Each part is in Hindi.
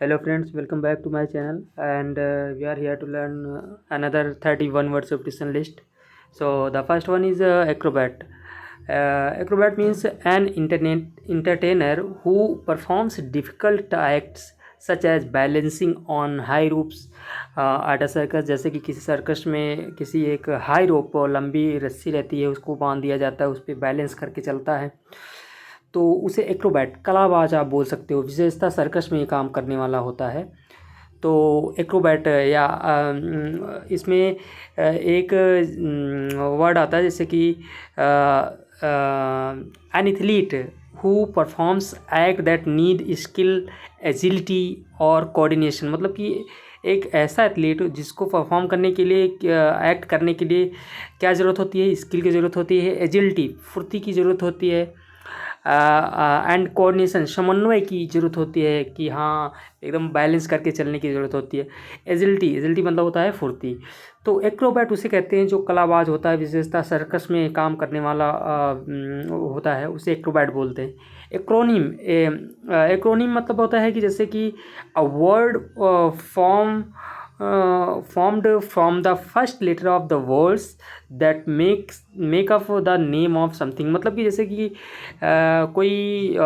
Hello friends, welcome back to my channel, and we are here to learn another 31 words of decision list. So the first one is acrobat. Acrobat means an internet entertainer who performs difficult acts such as balancing on high ropes at a circus. जैसे कि किसी सर्कस में किसी एक हाई रोप और लंबी रस्सी रहती है, उसको बांध दिया जाता है, उस पर बैलेंस करके चलता है, तो उसे एक्रोबैट कलाबाज आप बोल सकते हो। विशेषतः सर्कस में ये काम करने वाला होता है। तो एक्रोबैट या इसमें एक वर्ड आता है, जैसे कि an athlete who performs act that need skill, agility और कोऑर्डिनेशन। मतलब कि एक ऐसा एथलीट जिसको परफॉर्म करने के लिए, एक्ट करने के लिए क्या ज़रूरत होती है? स्किल की ज़रूरत होती है, एजिलिटी फुर्ती की ज़रूरत होती है, एंड कोऑर्डिनेशन समन्वय की ज़रूरत होती है कि हाँ एकदम बैलेंस करके चलने की ज़रूरत होती है। एजिलिटी मतलब होता है फुर्ती। तो एक्रोबैट उसे कहते हैं जो कलाबाज होता है, विशेषतः सर्कस में काम करने वाला होता है, उसे एक्रोबैट बोलते हैं। एक्रोनिम मतलब होता है कि जैसे कि a word formed from the first letter of the words that make up the name of something। मतलब कि जैसे कि कोई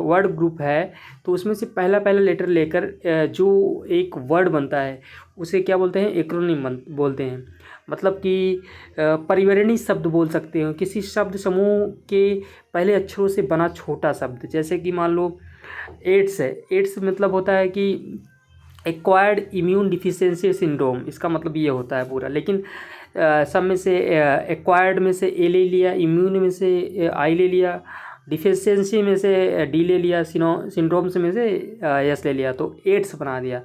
वर्ड ग्रुप है, तो उसमें से पहला लेटर लेकर जो एक वर्ड बनता है उसे क्या बोलते हैं? एक्रोनिम बोलते हैं। मतलब कि परिवर्णी शब्द बोल सकते हो, किसी शब्द समूह के पहले अक्षरों से बना छोटा शब्द। जैसे कि मान लो एड्स है, एड्स मतलब होता है कि एक्वायर्ड इम्यून डिफिशियंसी सिंड्रोम, इसका मतलब ये होता है पूरा। लेकिन सब में से एक्वायर्ड में से ए ले लिया, इम्यून में से आई ले लिया, डिफिशियंसी में से डी ले लिया, सिंड्रोम्स में से यस ले लिया, तो एड्स बना दिया।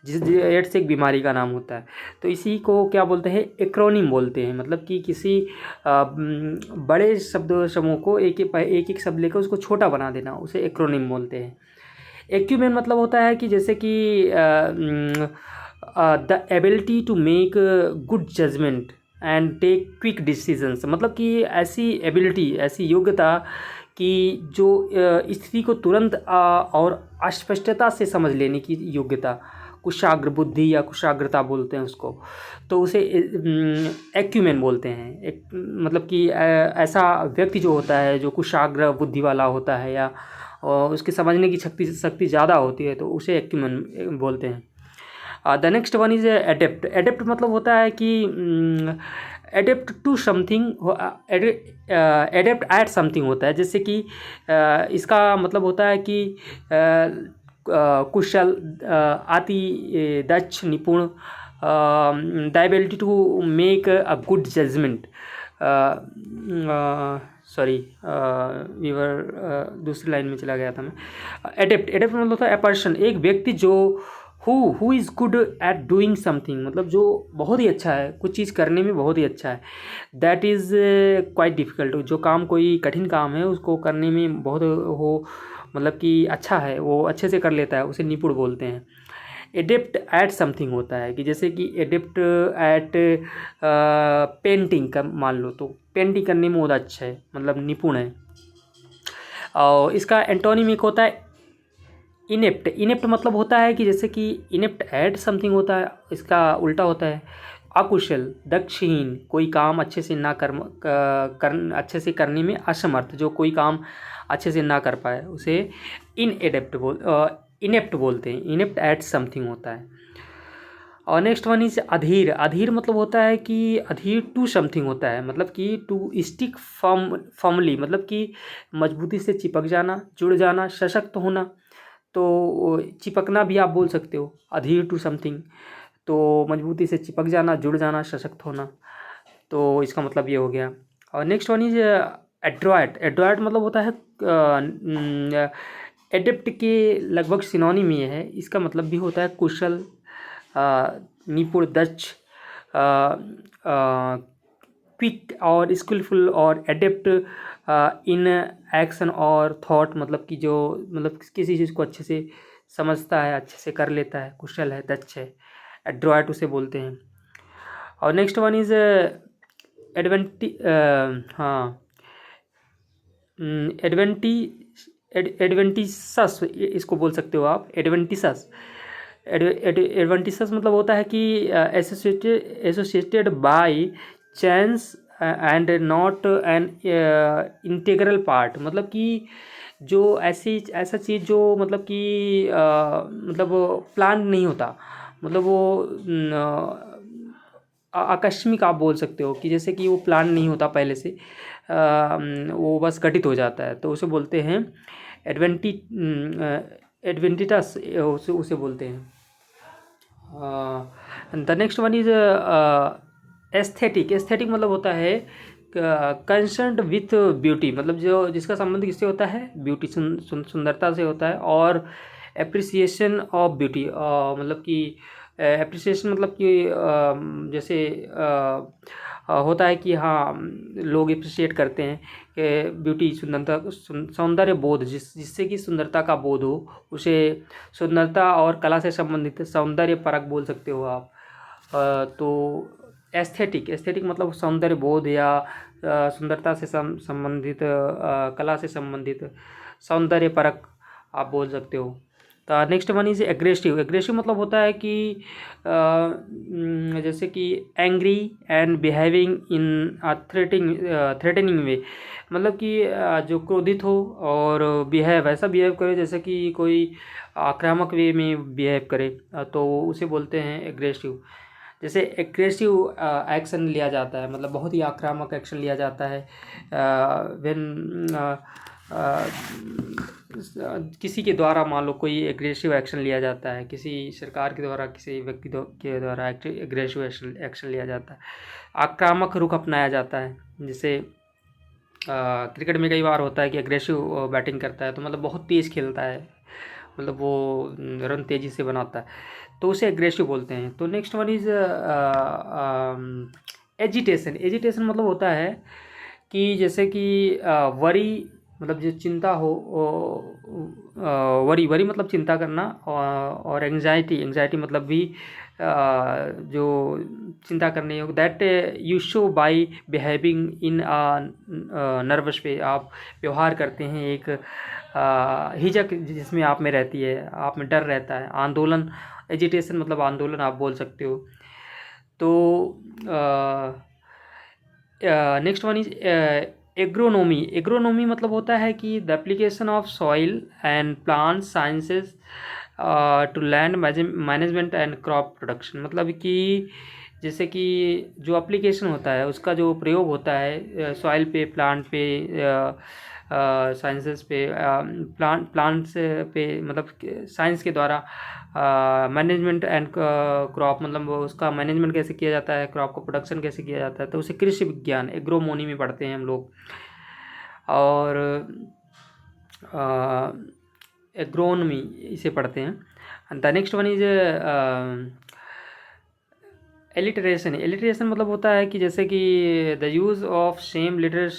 जिस एड्स एक बीमारी का नाम होता है। तो इसी को क्या बोलते हैं? एक्रोनिम बोलते हैं। मतलब कि किसी बड़े शब्द समूह को एक शब्द लेकर उसको छोटा बना देना, उसे एक्रोनिम बोलते हैं। एक्यूमेन मतलब होता है कि जैसे कि the ability to make good judgement and take quick decisions. मतलब कि ऐसी एबिलिटी, ऐसी योग्यता कि जो स्थिति को तुरंत और अस्पष्टता से समझ लेने की योग्यता, कुशाग्र बुद्धि या कुशाग्रता बोलते हैं उसको, तो उसे एक्यूमेन बोलते हैं। मतलब कि ऐसा व्यक्ति जो होता है, जो कुशाग्र बुद्धि वाला होता है या उसकी समझने की शक्ति ज़्यादा होती है, तो उसे एक्यूमेन बोलते हैं। The next one is adept. Adept मतलब होता है कि adept to something, adept at something होता है। जैसे कि इसका मतलब होता है कि कुशल, अति दक्ष, निपुण, the ability to make a good judgement. Sorry, दूसरी लाइन में चला गया था मैं। एडेप्ट मतलब होता है ए पर्सन, एक व्यक्ति जो who is good at doing something, मतलब जो बहुत ही अच्छा है, कुछ चीज़ करने में बहुत ही अच्छा है। दैट इज़ क्वाइट डिफ़िकल्ट, जो काम कोई कठिन काम है उसको करने में बहुत हो, मतलब कि अच्छा है, वो अच्छे से कर लेता है, उसे निपुण बोलते हैं। एडेप्ट एट समथिंग होता है कि जैसे कि एडेप्ट एट पेंटिंग का मान लो, तो पेंटिंग करने में बहुत अच्छा है, मतलब निपुण है। और इसका एंटोनिम एक होता है इनेप्ट। इनेप्ट मतलब होता है कि जैसे कि इनेप्ट एट समथिंग होता है, इसका उल्टा होता है अकुशल, दक्षहीन, कोई काम अच्छे से ना अच्छे से करने में असमर्थ, जो कोई काम अच्छे से ना कर पाए उसे इनेप्ट बोलते हैं। इनेप्ट एट समथिंग होता है। और नेक्स्ट वन इज अधीर। अधीर मतलब होता है कि अधीर टू समथिंग होता है, मतलब कि टू स्टिक फर्मली, मतलब कि मजबूती से चिपक जाना, जुड़ जाना, सशक्त होना। तो चिपकना भी आप बोल सकते हो, अधीर टू समथिंग, तो मजबूती से चिपक जाना, जुड़ जाना, सशक्त होना। तो इसका मतलब ये हो गया। और नेक्स्ट वन इज एड्रॉयट। एड्रॉयट मतलब होता है एडेप्ट के लगभग सिनोनिम ये है। इसका मतलब भी होता है कुशल, निपुण, दक्ष, क्विक और स्किलफुल, और एडेप्ट इन एक्शन और थॉट, मतलब कि जो मतलब किसी चीज़ को अच्छे से समझता है, अच्छे से कर लेता है, कुशल है, दक्ष है, एड्रॉयट उसे बोलते हैं। और नेक्स्ट वन इज हाँ एडवेंटी एडवेंटिसस इसको बोल सकते हो आप, एडवेंटिसस। एडवेंटिसस मतलब होता है कि associated by chance and not an integral part, मतलब कि जो ऐसा चीज़ जो मतलब कि मतलब प्लान नहीं होता, मतलब वो आकस्मिक आप बोल सकते हो कि जैसे कि वो प्लान नहीं होता पहले से, वो बस घटित हो जाता है, तो उसे बोलते हैं एडवेंटी एडवेंटिटस, उसे बोलते हैं। The next one is aesthetic. Aesthetic मतलब होता है कंसर्न्ड विथ ब्यूटी, मतलब जो जिसका संबंध किससे होता है, ब्यूटी, सुंदरता से होता है, और एप्रिसिएशन ऑफ ब्यूटी, मतलब कि एप्रिसिएशन मतलब कि जैसे होता है कि हाँ लोग अप्रिशिएट करते हैं कि ब्यूटी, सुंदरता, सौंदर्य बोध, जिससे कि सुंदरता का बोध हो, उसे सुंदरता और कला से संबंधित सौंदर्य परक बोल सकते हो आप। तो एस्थेटिक मतलब सौंदर्य बोध या सुंदरता से संबंधित, कला से संबंधित सौंदर्य परक आप बोल सकते हो। तो next one is aggressive. Aggressive मतलब होता है कि जैसे कि angry and behaving in threatening way, मतलब कि जो क्रोधित हो और ऐसा बिहेव करे जैसे कि कोई आक्रामक वे में बिहेव करे, तो उसे बोलते हैं एग्रेसिव। जैसे एग्रेसिव एक्शन लिया जाता है, मतलब बहुत ही आक्रामक एक्शन लिया जाता है व्हेन किसी के द्वारा, मान लो कोई एग्रेसिव एक्शन लिया जाता है, किसी सरकार के द्वारा, किसी व्यक्ति के द्वारा एग्रेसिव एक्शन लिया जाता है, आक्रामक रुख अपनाया जाता है। जैसे क्रिकेट में कई बार होता है कि एग्रेसिव बैटिंग करता है, तो मतलब बहुत तेज़ खेलता है, मतलब वो रन तेज़ी से बनाता है, तो उसे एग्रेसिव बोलते हैं। तो next one is agitation. Agitation मतलब होता है कि जैसे कि वरी, मतलब जो चिंता हो, वरी मतलब चिंता करना, और एंग्जाइटी मतलब भी जो चिंता करने योग, that you show by behaving in nervous way, आप व्यवहार करते हैं एक हिचक जिसमें आप में रहती है, आप में डर रहता है। आंदोलन, एजिटेशन मतलब आंदोलन आप बोल सकते हो। तो next one is agronomy. Agronomy मतलब होता है कि the application of soil and plant sciences to land management and crop production, मतलब कि जैसे कि जो एप्लीकेशन होता है उसका जो प्रयोग होता है सॉइल पे, प्लांट पे, साइंसेस पे, प्लांट्स पे, मतलब साइंस के द्वारा मैनेजमेंट एंड क्रॉप, मतलब उसका मैनेजमेंट कैसे किया जाता है, क्रॉप को प्रोडक्शन कैसे किया जाता है, तो उसे कृषि विज्ञान, एग्रोमोनी में पढ़ते हैं हम लोग। और एग्रोनमी इसे पढ़ते हैं। The next one is alliteration. Alliteration मतलब होता है कि जैसे कि the use of same letter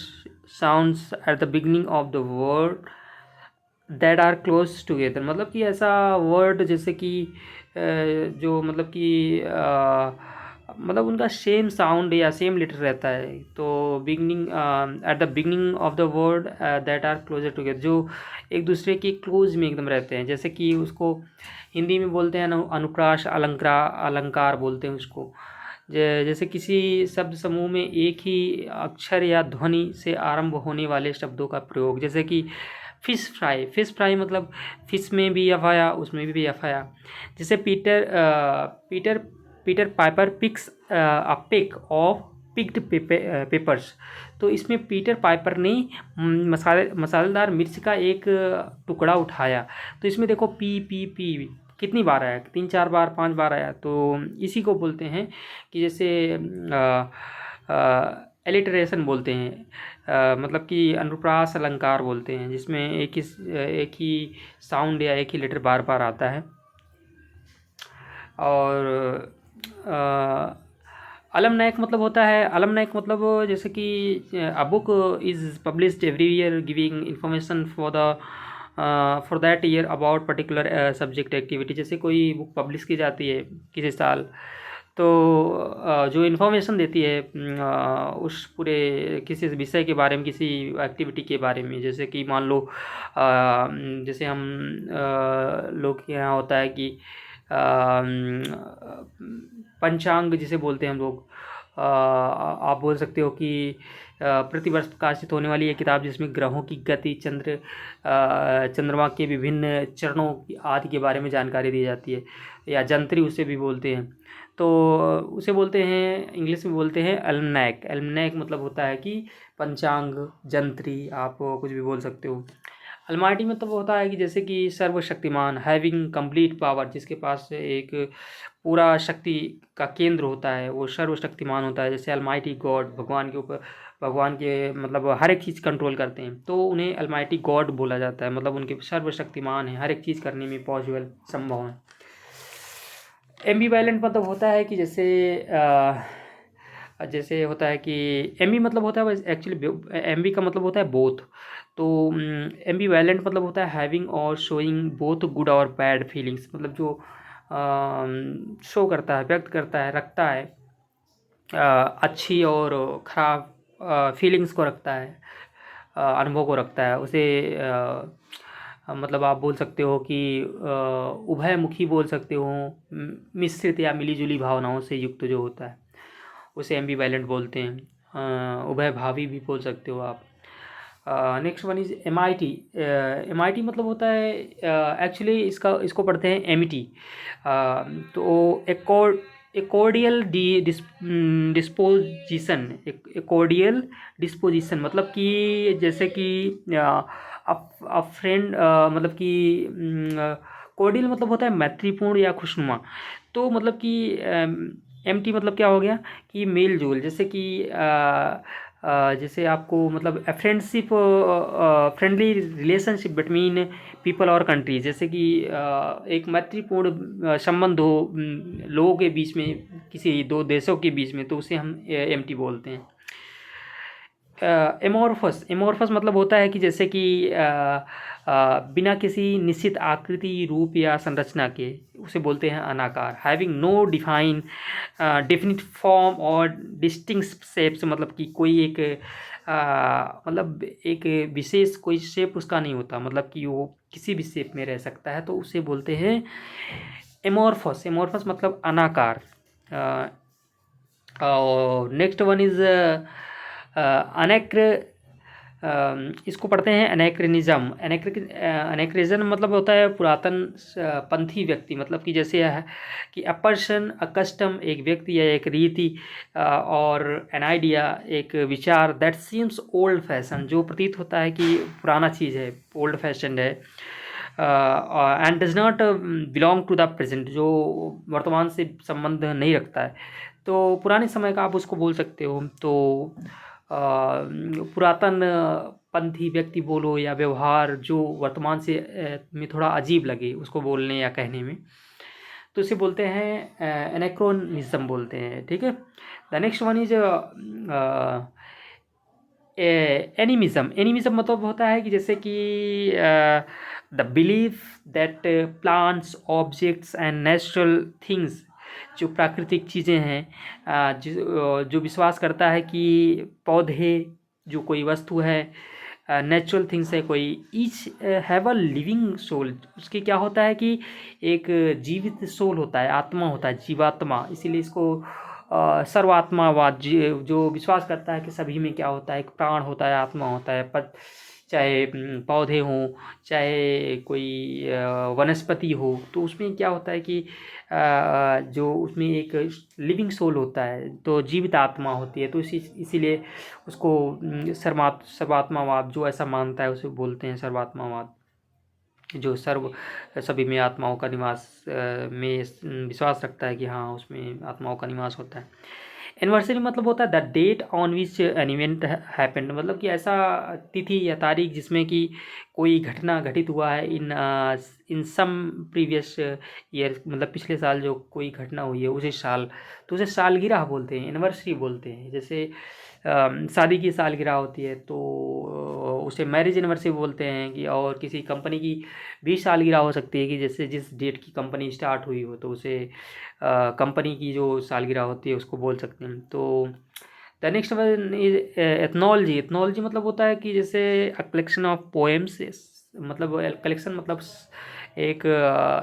sounds at the beginning of the word that are close together, मतलब कि ऐसा वर्ड जैसे कि जो मतलब कि मतलब उनका सेम साउंड या सेम लेटर रहता है, तो beginning at the beginning of the word that are closer together, जो एक दूसरे के क्लोज में एकदम रहते हैं। जैसे कि उसको हिंदी में बोलते हैं अनुप्रास अलंकार बोलते हैं उसको। जैसे किसी शब्द समूह में एक ही अक्षर या ध्वनि से आरंभ होने वाले शब्दों का प्रयोग, जैसे कि फिश फ्राई। फिश फ्राई मतलब फिश में भी एफ आया, उसमें भी एफ आया। जैसे Peter Piper picks a pick of picked peppers, तो इसमें पीटर पाइपर ने मसालेदार मिर्च का एक टुकड़ा उठाया, तो इसमें देखो पी पी पी कितनी बार आया, 3-4 बार, 5 बार आया, तो इसी को बोलते हैं कि जैसे एलिटरेशन बोलते हैं, मतलब कि अनुप्रास अलंकार बोलते हैं, जिसमें एक ही साउंड या एक ही लेटर बार बार आता है। और अलमनाइक मतलब होता है, अलमनाइक मतलब जैसे कि a book is published every year giving information for that year about particular subject activity. जैसे कोई बुक पब्लिश की जाती है किसी साल, तो जो इन्फॉर्मेशन देती है उस पूरे किसी विषय के बारे में, किसी एक्टिविटी के बारे में, जैसे कि मान लो जैसे हम लोग के यहाँ होता है कि पंचांग जिसे बोलते हैं हम लोग, आप बोल सकते हो कि प्रतिवर्ष प्रकाशित होने वाली ये किताब जिसमें ग्रहों की गति, चंद्रमा के विभिन्न चरणों आदि के बारे में जानकारी दी जाती है, या जंत्री उसे भी बोलते हैं। तो उसे बोलते हैं, इंग्लिश में बोलते हैं एल्मनैक। एल्मनैक मतलब होता है कि पंचांग, जंत्री, आप कुछ भी बोल सकते हो। अलमाइटी मतलब होता है कि जैसे कि सर्वशक्तिमान, हैविंग कंप्लीट पावर, जिसके पास एक पूरा शक्ति का केंद्र होता है, वो सर्वशक्तिमान होता है। जैसे अलमाइटी गॉड, भगवान के ऊपर, भगवान के मतलब हर एक चीज़ कंट्रोल करते हैं, तो उन्हें अलमाइटी गॉड बोला जाता है। मतलब उनके सर्वशक्तिमान है, हर एक चीज़ करने में पॉसिबल, संभव है। एम्बीवैलेंट मतलब होता है कि जैसे होता है कि एम्बी मतलब होता है, एक्चुअली एम्बी का मतलब होता है बोथ। तो एम्बीवैलेंट मतलब होता है हैविंग और शोइंग बोथ गुड और बैड फीलिंग्स, मतलब जो शो करता है, व्यक्त करता है, रखता है, अच्छी और ख़राब फीलिंग्स को रखता है, अनुभव को रखता है, उसे मतलब आप बोल सकते हो कि उभयमुखी बोल सकते हो, मिश्रित या मिलीजुली भावनाओं से युक्त जो होता है उसे एम्बीवैलेंट बोलते हैं। उभयभावी भी बोल सकते हो आप। Next one is MIT। MIT मतलब होता है, एक्चुअली इसको पढ़ते हैं MET। तो एकॉर्डियल डिस्पोजिशन, एकॉर्डियल डिस्पोजिशन मतलब कि जैसे कि अ फ्रेंड, मतलब कि कॉर्डियल मतलब होता है मैत्रीपूर्ण या खुशनुमा। तो मतलब कि MT मतलब क्या हो गया कि मेल जोल, जैसे कि जैसे आपको मतलब friendship, friendly relationship between people और कंट्रीज, जैसे कि एक मैत्रीपूर्ण संबंध हो लोगों के बीच में, किसी दो देशों के बीच में, तो उसे हम MT बोलते हैं। एमोरफस, एमोरफस मतलब होता है कि जैसे कि बिना किसी निश्चित आकृति, रूप या संरचना के, उसे बोलते हैं अनाकार। Having no define definite form और डिस्टिंक्ट शेप्स, मतलब कि कोई एक मतलब एक विशेष कोई शेप उसका नहीं होता, मतलब कि वो किसी भी शेप में रह सकता है, तो उसे बोलते हैं एमोरफस। एमोरफस मतलब अनाकार। और नेक्स्ट वन इज अनेक्र, इसको पढ़ते हैं एनेक्रेनिज्म। एनेक्रेनिज्म मतलब होता है पुरातन पंथी व्यक्ति, मतलब कि जैसे है कि अ पर्सन, अ कस्टम, एक व्यक्ति या एक रीति, और एन आइडिया, एक विचार, दैट सीम्स ओल्ड फैशन, जो प्रतीत होता है कि पुराना चीज़ है, ओल्ड फैशन है, and does not belong to the present, जो वर्तमान से संबंध नहीं रखता है, तो पुराने समय का आप उसको बोल सकते हो। तो पुरातन पंथी व्यक्ति बोलो या व्यवहार जो वर्तमान से में थोड़ा अजीब लगे उसको बोलने या कहने में, तो इसे बोलते हैं एनेक्रोनिज्म बोलते हैं। ठीक है। The next one is animism. Animism मतलब होता है कि जैसे कि the belief that plants, objects and natural things, जो प्राकृतिक चीज़ें हैं, जो विश्वास करता है कि पौधे, जो कोई वस्तु है, नेचुरल थिंग्स है कोई, each have a living soul, उसके क्या होता है कि एक जीवित सोल होता है, आत्मा होता है, जीवात्मा, इसीलिए इसको सर्वात्मावाद, जो विश्वास करता है कि सभी में क्या होता है, एक प्राण होता है, आत्मा होता है, चाहे पौधे हों, चाहे कोई वनस्पति हो, तो उसमें क्या होता है कि जो उसमें एक लिविंग सोल होता है, तो जीवित आत्मा होती है, तो इसीलिए उसको सर्वात्मावाद, जो ऐसा मानता है उसे बोलते हैं सर्वात्मावाद, जो सभी में आत्माओं का निवास में विश्वास रखता है कि हाँ उसमें आत्माओं का निवास होता है। एनिवर्सरी मतलब होता है the date on which an event happened, मतलब कि ऐसा तिथि या तारीख जिसमें कि कोई घटना घटित हुआ है इन सम प्रीवियस ईयर, मतलब पिछले साल जो कोई घटना हुई है उसे साल, तो उसे सालगिरह बोलते हैं, एनिवर्सरी बोलते हैं। जैसे शादी की सालगिरह होती है तो उसे मैरिज एनिवर्सरी बोलते हैं। कि और किसी कंपनी की भी सालगिरह हो सकती है, कि जैसे जिस डेट की कंपनी स्टार्ट हुई हो तो उसे कंपनी की जो सालगिरह होती है उसको बोल सकते हैं। तो the next one is ethnology. Ethnology मतलब होता है कि जैसे अ कलेक्शन ऑफ पोएम्स, मतलब कलेक्शन मतलब एक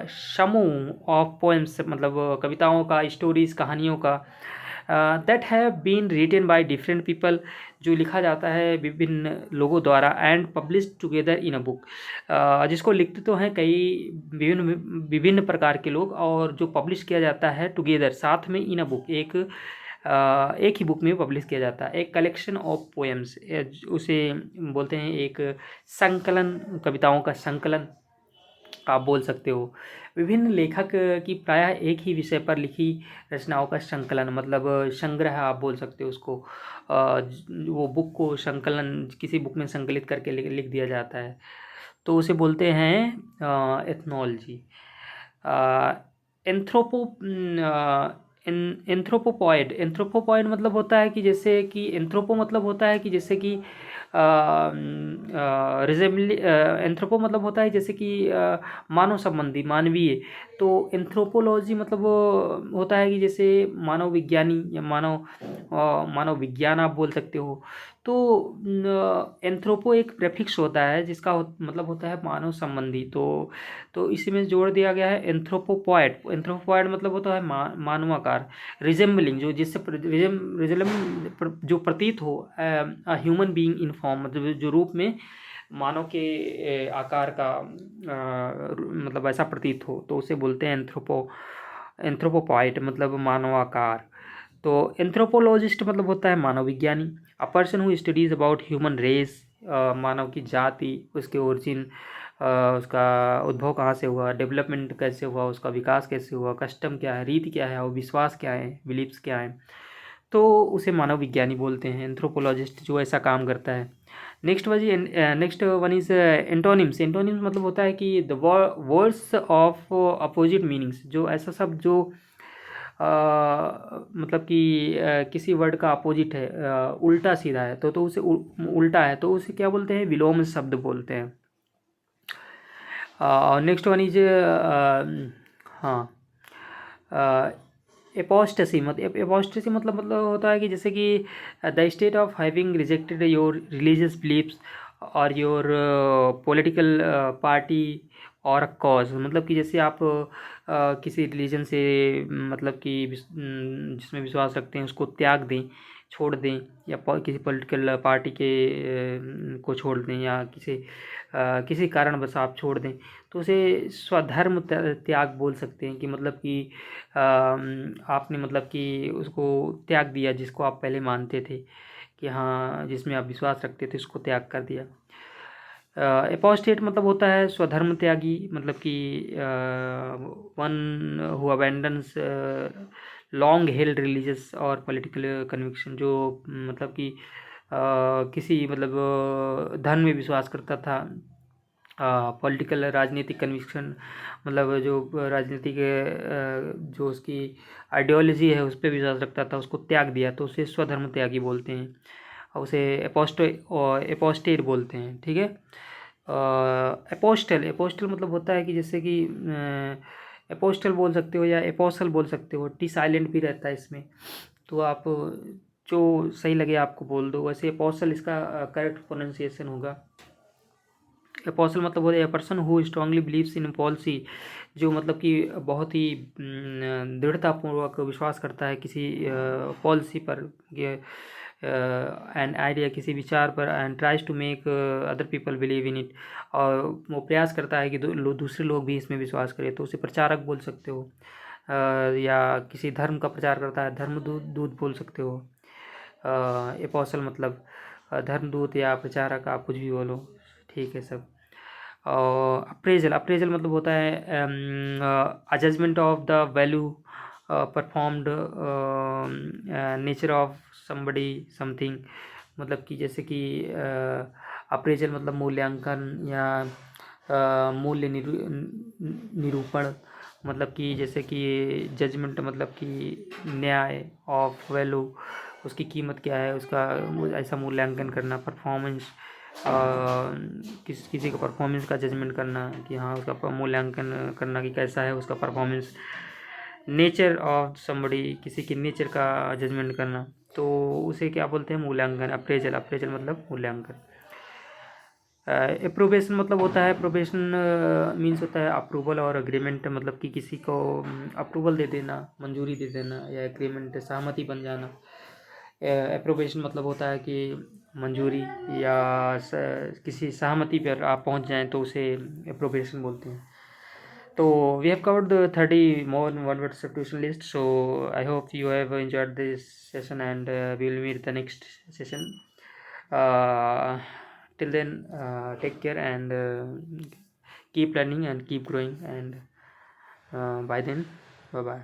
समूह ऑफ पोएम्स, मतलब कविताओं का, स्टोरीज, कहानियों का, that have been written by different people, जो लिखा जाता है विभिन्न लोगों द्वारा, and publish together in a book, जिसको लिखते तो हैं कई विभिन्न विभिन्न प्रकार के लोग, और जो पब्लिश किया जाता है टुगेदर, साथ में, इन अ बुक, एक ही बुक में पब्लिश किया जाता है। एक कलेक्शन ऑफ पोएम्स, उसे बोलते हैं एक संकलन, कविताओं का संकलन आप बोल सकते हो। विभिन्न लेखक की प्रायः एक ही विषय पर लिखी रचनाओं का संकलन, मतलब संग्रह आप बोल सकते हो उसको। वो बुक को संकलन, किसी बुक में संकलित करके लिख दिया जाता है, तो उसे बोलते हैं एथनोलॉजी। एंथ्रोपो एंथ्रोपोपॉइड। एंथ्रोपोपॉइड मतलब होता है कि जैसे कि एंथ्रोपो मतलब होता है कि जैसे कि रिजेम्बली, एंथ्रोपो मतलब होता है जैसे कि मानव संबंधी, मानवीय। तो एंथ्रोपोलॉजी मतलब वो होता है कि जैसे मानव विज्ञानी या मानव विज्ञान आप बोल सकते हो। तो एंथ्रोपो एक प्रेफिक्स होता है जिसका मतलब होता है मानव संबंधी। तो इसमें जोड़ दिया गया है एंथ्रोपोपॉइड। एंथ्रोपोपॉइड मतलब होता है मानवाकार। रिजेम्बलिंग, जो जिससे रिजेम्बल जो प्रतीत हो ह्यूमन बीइंग इन फॉर्म, मतलब जो रूप में मानव के आकार का मतलब ऐसा प्रतीत हो, तो उसे बोलते हैं एंथ्रोपोपॉइड, मतलब मानवाकार। तो एंथ्रोपोलॉजिस्ट मतलब होता है मानव विज्ञानी। A person who studies about human race, मानव की जाति, उसके ओरिजिन, उसका उद्भव कहाँ से हुआ, डेवलपमेंट कैसे हुआ, उसका विकास कैसे हुआ, कस्टम क्या है, रीति क्या है, और विश्वास क्या है, बिलीफ्स क्या है, तो उसे मानव विज्ञानी बोलते हैं, एंथ्रोपोलॉजिस्ट जो ऐसा काम करता है। Next one is antonyms. Antonyms मतलब होता है कि the words of opposite meanings, जो ऐसा सब जो मतलब कि किसी वर्ड का अपोजिट है, उल्टा सीधा है, तो उसे उल्टा है, तो उसे क्या बोलते हैं, विलोम शब्द बोलते हैं। नेक्स्ट वन इज हाँ एपोस्टेसी। एपोस्टेसी मतलब होता है कि जैसे कि the state of having rejected your religious beliefs और योर पॉलिटिकल पार्टी और कॉज, मतलब कि जैसे आप किसी रिलीजन से, मतलब कि जिसमें विश्वास रखते हैं उसको त्याग दें, छोड़ दें, या किसी पॉलिटिकल पार्टी के को छोड़ दें, या किसी कारण बस आप छोड़ दें, तो उसे स्वधर्म त्याग बोल सकते हैं। कि मतलब कि आपने मतलब कि उसको त्याग दिया, जिसको आप पहले मानते थे कि हाँ, जिसमें आप विश्वास रखते थे, उसको त्याग कर दिया। एपोस्टेट मतलब होता है स्वधर्म त्यागी, मतलब कि one who abandons long held religious और पॉलिटिकल कन्विक्शन, जो मतलब कि किसी मतलब धर्म में विश्वास करता था, पॉलिटिकल राजनीतिक कन्विक्शन, मतलब जो राजनीतिक जो उसकी आइडियोलॉजी है उस पर विश्वास रखता था, उसको त्याग दिया, तो उसे स्वधर्म त्यागी बोलते हैं, और उसे एपोस्टेट बोलते हैं। ठीक है। एपोस्टल मतलब होता है कि जैसे कि एपोस्टल बोल सकते हो या एपोसल बोल सकते हो, टी साइलेंट भी रहता है इसमें, तो आप जो सही लगे आपको बोल दो। वैसे एपोसल इसका करेक्ट प्रोनाउंसिएशन होगा। एपोसल मतलब होता है person who strongly believes in policy, जो मतलब कि बहुत ही दृढ़तापूर्वक विश्वास करता है किसी पॉलिसी पर, एंड आइडिया, किसी विचार पर, and tries to make other people believe in it, और वो प्रयास करता है कि दूसरे लोग भी इसमें विश्वास करें, तो उसे प्रचारक बोल सकते हो। या किसी धर्म का प्रचार करता है, धर्मदूत बोल सकते हो। एपोसल मतलब धर्मदूत या प्रचारक, आप कुछ भी बोलो, ठीक है सब। अप्रेजल मतलब होता है judgement of the value performed, nature of somebody something, मतलब कि जैसे कि अप्रेजल मतलब मूल्यांकन या मूल्य निरूपण, मतलब कि जैसे कि जजमेंट मतलब कि न्याय ऑफ वैल्यू, उसकी कीमत क्या है उसका ऐसा मूल्यांकन करना। परफॉर्मेंस, किसी का परफॉर्मेंस का जजमेंट करना कि हाँ उसका मूल्यांकन करना कि कैसा है उसका परफॉर्मेंस। नेचर ऑफ समबडी, किसी की नेचर का जजमेंट करना, तो उसे क्या बोलते हैं मूल्यांकन। अप्रेजल, अप्रेजल मतलब मूल्यांकन। अप्रोबेशन मतलब होता है, अप्रोबेशन मीन्स होता है अप्रूवल और एग्रीमेंट, मतलब कि किसी को अप्रूवल दे देना, मंजूरी दे देना, या एग्रीमेंट सहमति बन जाना। अप्रोबेशन मतलब होता है कि मंजूरी या किसी सहमति पर आप पहुंच जाएं तो उसे अप्रोबेशन बोलते हैं। तो we have covered the 30 more one-word substitution list. So I hope you have enjoyed this session, and we will meet the next session. Till then, take care and keep learning and keep growing. And by then, bye bye.